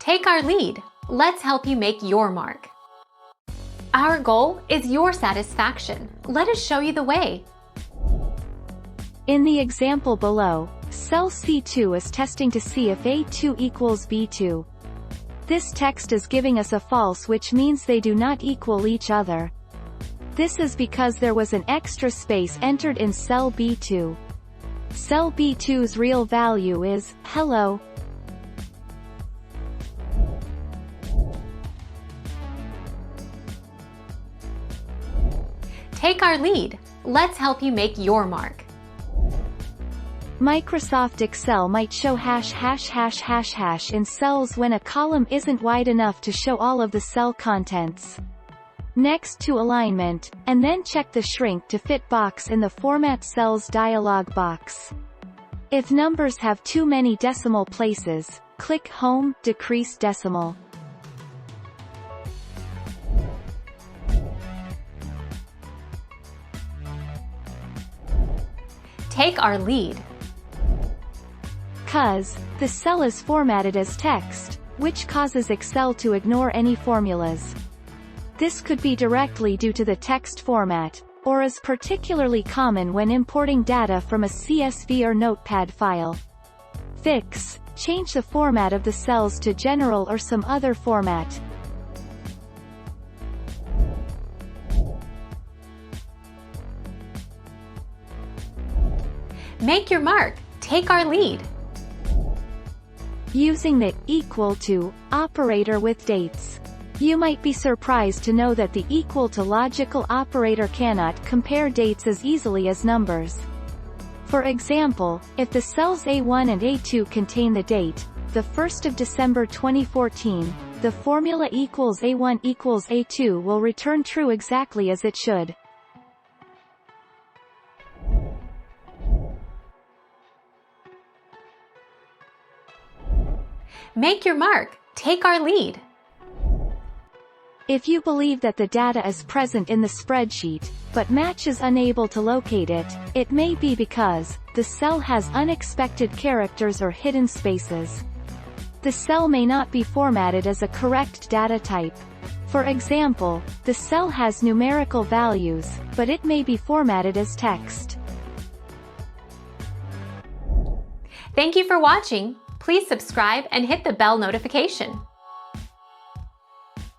Take our lead. Let's help you make your mark. Our goal is your satisfaction. Let us show you the way. In the example below, cell C2 is testing to see if A2 equals B2. This text is giving us a false, which means they do not equal each other. This is because there was an extra space entered in cell B2. Cell B2's real value is hello. Take our lead. Let's help you make your mark. Microsoft Excel might show #### in cells when a column isn't wide enough to show all of the cell contents. Next to alignment, and then check the shrink to fit box in the Format Cells dialog box. If numbers have too many decimal places, click Home, Decrease Decimal. Take our lead. The cell is formatted as text, which causes Excel to ignore any formulas. This could be directly due to the text format, or is particularly common when importing data from a CSV or Notepad file. Fix: change the format of the cells to general or some other format. Make your mark. Take our lead. Using the equal to operator with dates. You might be surprised to know that the equal to logical operator cannot compare dates as easily as numbers. For example, if the cells A1 and A2 contain the date, the 1st of December 2014, the formula equals A1 equals A2 will return true exactly as it should. Make your mark. Take our lead. If you believe that the data is present in the spreadsheet, but Match is unable to locate it, it may be because the cell has unexpected characters or hidden spaces. The cell may not be formatted as a correct data type. For example, the cell has numerical values, but it may be formatted as text. Thank you for watching. Please subscribe and hit the bell notification.